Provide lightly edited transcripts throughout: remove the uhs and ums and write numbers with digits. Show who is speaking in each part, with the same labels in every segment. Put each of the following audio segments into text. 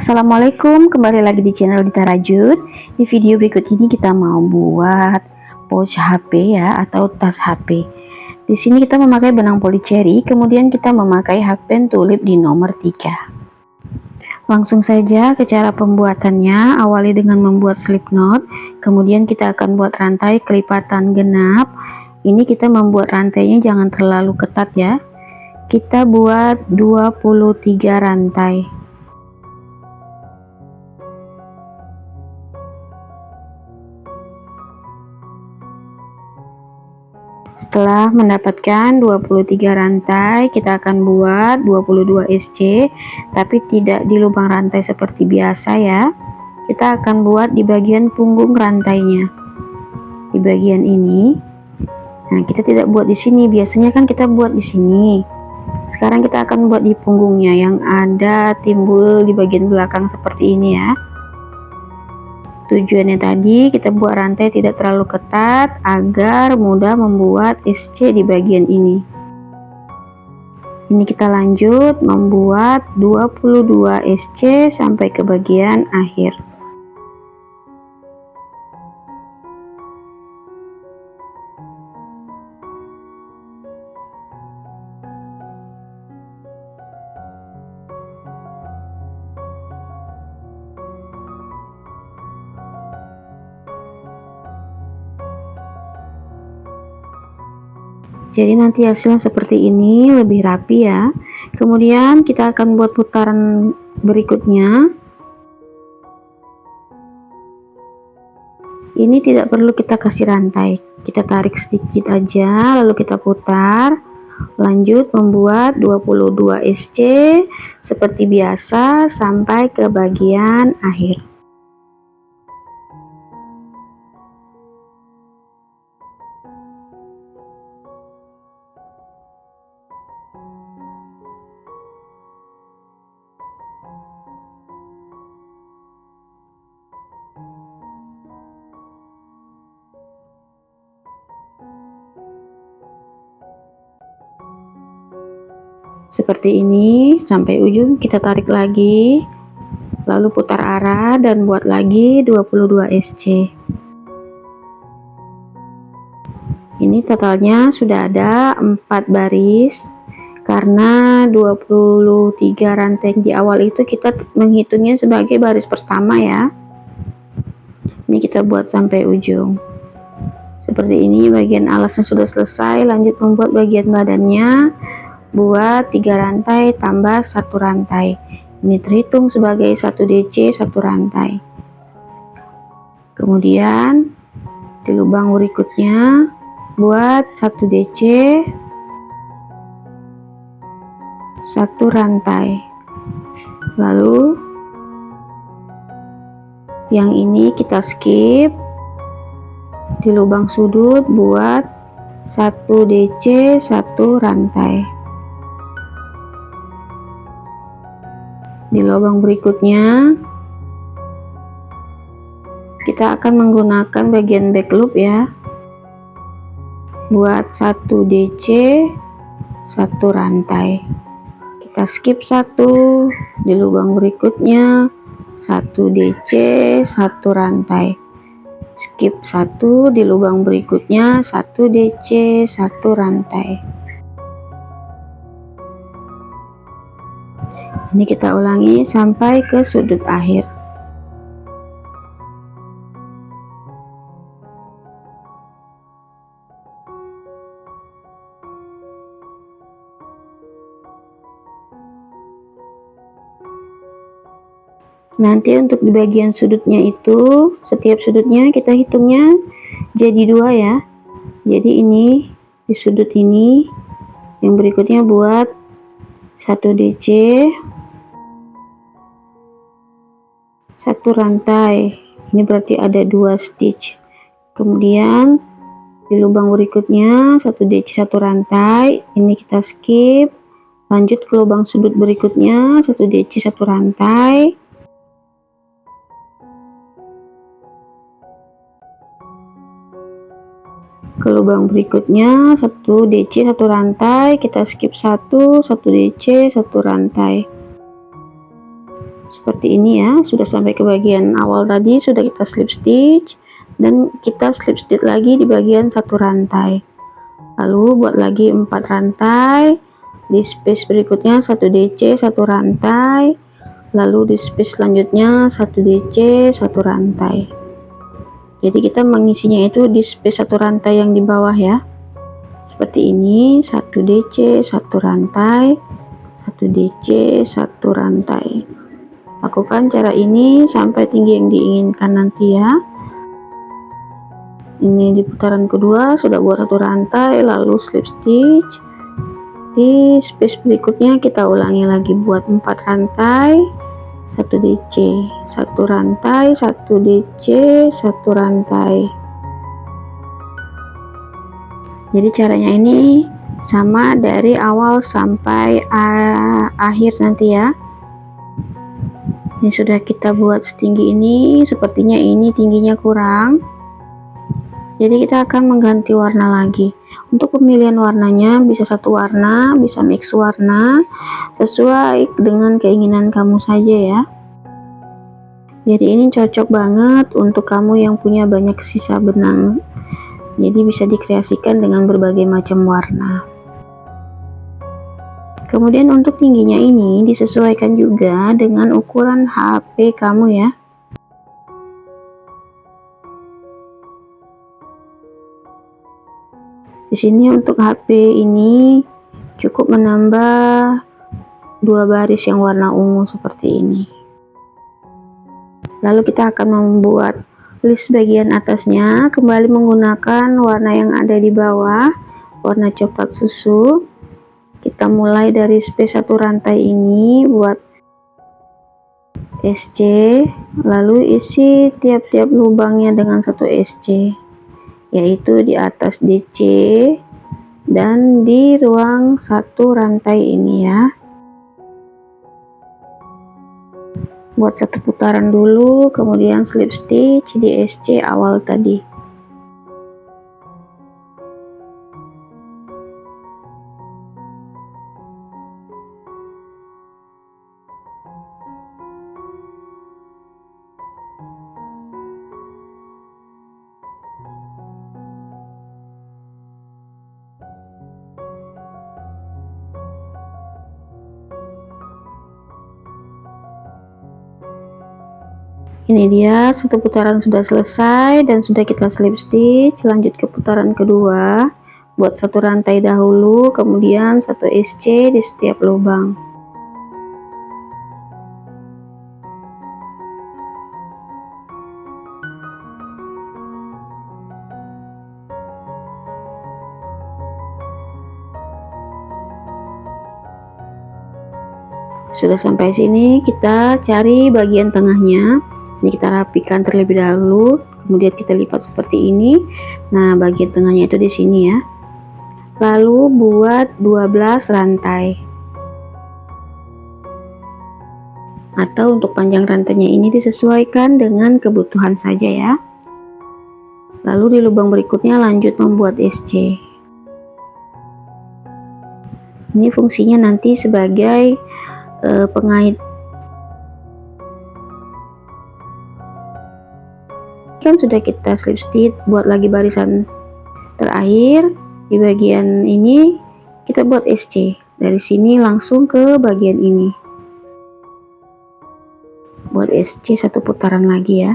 Speaker 1: Assalamualaikum, kembali lagi di channel Dita Rajut. Di video berikut ini kita mau buat pouch HP ya, atau tas HP. Di sini kita memakai benang polycherry, kemudian kita memakai hakpen tulip di nomor 3. Langsung saja ke cara pembuatannya. Awali dengan membuat slip knot, kemudian kita akan buat rantai kelipatan genap. Ini kita membuat rantainya jangan terlalu ketat ya. Kita buat 23 rantai. Setelah mendapatkan 23 rantai, kita akan buat 22 SC, tapi tidak di lubang rantai seperti biasa ya. Kita akan buat di bagian punggung rantainya. Di bagian ini. Nah, kita tidak buat di sini, biasanya kan kita buat di sini. Sekarang kita akan buat di punggungnya yang ada timbul di bagian belakang seperti ini ya. Tujuannya tadi kita buat rantai tidak terlalu ketat agar mudah membuat SC di bagian ini. Ini kita lanjut membuat 22 SC sampai ke bagian akhir. Jadi nanti hasilnya seperti ini, lebih rapi ya. Kemudian kita akan buat putaran berikutnya. Ini tidak perlu kita kasih rantai, kita tarik sedikit aja lalu kita putar. Lanjut membuat 22 SC seperti biasa sampai ke bagian akhir. Seperti ini sampai ujung, kita tarik lagi lalu putar arah dan buat lagi 22 SC. Ini totalnya sudah ada 4 baris karena 23 rantai di awal itu kita menghitungnya sebagai baris pertama ya. Ini kita buat sampai ujung seperti ini. Bagian alasnya sudah selesai, lanjut membuat bagian badannya. Buat 3 rantai tambah 1 rantai. Ini terhitung sebagai 1 DC 1 rantai. Kemudian di lubang berikutnya buat 1 DC 1 rantai. Lalu yang ini kita skip. Di lubang sudut buat 1 DC 1 rantai. Di lubang berikutnya kita akan menggunakan bagian back loop ya. Buat 1 DC 1 rantai. Kita skip 1. Di lubang berikutnya 1 DC 1 rantai. Skip 1. Di lubang berikutnya 1 DC 1 rantai. Ini kita ulangi sampai ke sudut akhir. Nanti untuk di bagian sudutnya itu, setiap sudutnya kita hitungnya jadi 2 ya. Jadi ini di sudut ini, yang berikutnya buat 1 DC 1 rantai. Ini berarti ada 2 stitch. Kemudian di lubang berikutnya 1 DC 1 rantai. Ini kita skip. Lanjut ke lubang sudut berikutnya 1 DC 1 rantai. Ke lubang berikutnya 1 DC 1 rantai. Kita skip 1 DC 1 rantai. seperti ini ya. Sudah sampai ke bagian awal tadi, sudah kita slip stitch, dan kita slip stitch lagi di bagian satu rantai. Lalu buat lagi 4 rantai di space berikutnya, 1 DC 1 rantai, lalu di space selanjutnya 1 DC 1 rantai. Jadi kita mengisinya itu di space 1 rantai yang di bawah ya, seperti ini. 1 DC 1 rantai, 1 DC 1 rantai. Lakukan cara ini sampai tinggi yang diinginkan nanti ya. Ini di putaran kedua sudah buat 1 rantai, lalu slip stitch. Di space berikutnya kita ulangi lagi, buat 4 rantai, 1 DC 1 rantai, 1 DC 1 rantai. Jadi caranya ini sama dari awal sampai akhir nanti ya. Ini sudah kita buat setinggi ini, sepertinya ini tingginya kurang, jadi kita akan mengganti warna lagi. Untuk pemilihan warnanya bisa satu warna, bisa mix warna, sesuai dengan keinginan kamu saja ya. Jadi ini cocok banget untuk kamu yang punya banyak sisa benang, jadi bisa dikreasikan dengan berbagai macam warna. Kemudian untuk tingginya ini disesuaikan juga dengan ukuran HP kamu ya. Di sini untuk HP ini cukup menambah 2 baris yang warna ungu seperti ini. Lalu kita akan membuat list bagian atasnya kembali menggunakan warna yang ada di bawah, warna coklat susu. Kita mulai dari space 1 rantai ini, buat SC, lalu isi tiap-tiap lubangnya dengan 1 SC, yaitu di atas DC dan di ruang 1 rantai ini ya. Buat 1 putaran dulu, kemudian slip stitch di SC awal tadi. Ini dia, 1 putaran sudah selesai dan sudah kita slip stitch. Lanjut ke putaran kedua, buat 1 rantai dahulu, kemudian 1 SC di setiap lubang. Sudah sampai sini, kita cari bagian tengahnya. Ini kita rapikan terlebih dahulu, kemudian kita lipat seperti ini. Nah, bagian tengahnya itu di sini ya. Lalu buat 12 rantai. Atau untuk panjang rantainya ini disesuaikan dengan kebutuhan saja ya. Lalu di lubang berikutnya lanjut membuat SC. Ini fungsinya nanti sebagai pengait. Kan sudah kita slip stitch, buat lagi barisan terakhir. Di bagian ini kita buat SC, dari sini langsung ke bagian ini, buat SC 1 putaran lagi ya.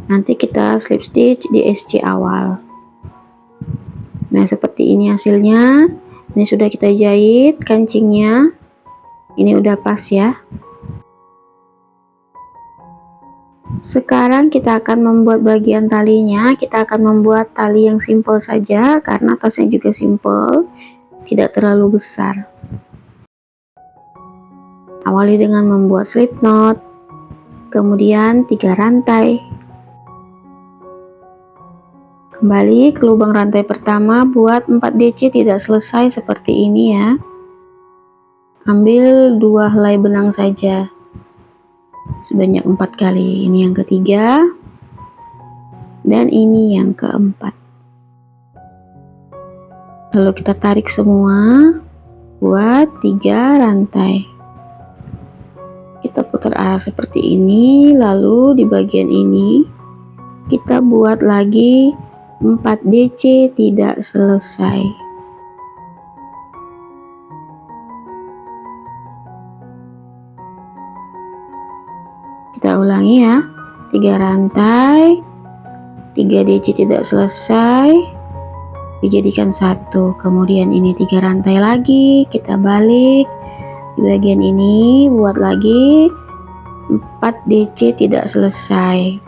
Speaker 1: Nanti kita slip stitch di SC awal. Nah, seperti ini hasilnya. Ini sudah kita jahit kancingnya. Ini udah pas ya. Sekarang kita akan membuat bagian talinya. Kita akan membuat tali yang simple saja karena tasnya juga simple, tidak terlalu besar. Awali dengan membuat slip knot, kemudian 3 rantai. Kembali ke lubang rantai pertama, buat 4 DC tidak selesai seperti ini ya. Ambil 2 helai benang saja. sebanyak 4 kali. Ini yang ketiga dan ini yang keempat. Lalu kita tarik semua buat 3 rantai. Kita putar arah seperti ini, lalu di bagian ini kita buat lagi 4 DC tidak selesai. Kita ulangi ya, 3 rantai, 3 DC tidak selesai, dijadikan 1. Kemudian ini 3 rantai lagi, kita balik. Di bagian ini buat lagi 4 DC tidak selesai.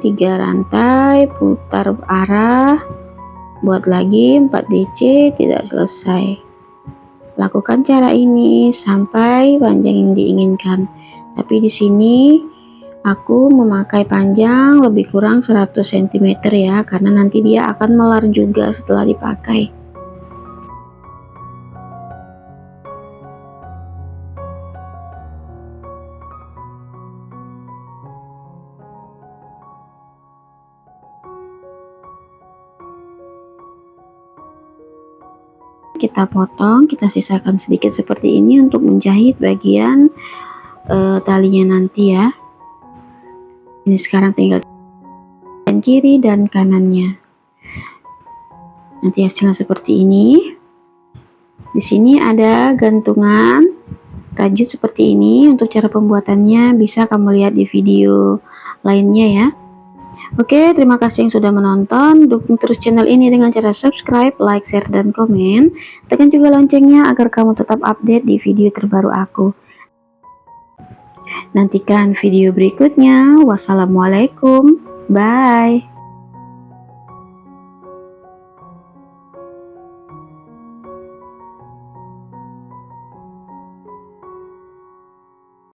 Speaker 1: Tiga rantai, putar arah, buat lagi 4 DC tidak selesai. Lakukan cara ini sampai panjang yang diinginkan. Tapi di sini aku memakai panjang lebih kurang 100 cm ya, karena nanti dia akan melar juga setelah dipakai. Kita potong, kita sisakan sedikit seperti ini untuk menjahit bagian talinya nanti ya. Ini sekarang tinggal kiri dan kanannya. Nanti hasilnya seperti ini. Di sini ada gantungan rajut seperti ini. Untuk cara pembuatannya bisa kamu lihat di video lainnya ya. Oke, terima kasih yang sudah menonton. Dukung terus channel ini dengan cara subscribe, like, share, dan komen. Tekan juga loncengnya agar kamu tetap update di video terbaru aku. Nantikan video berikutnya. Wassalamualaikum. Bye.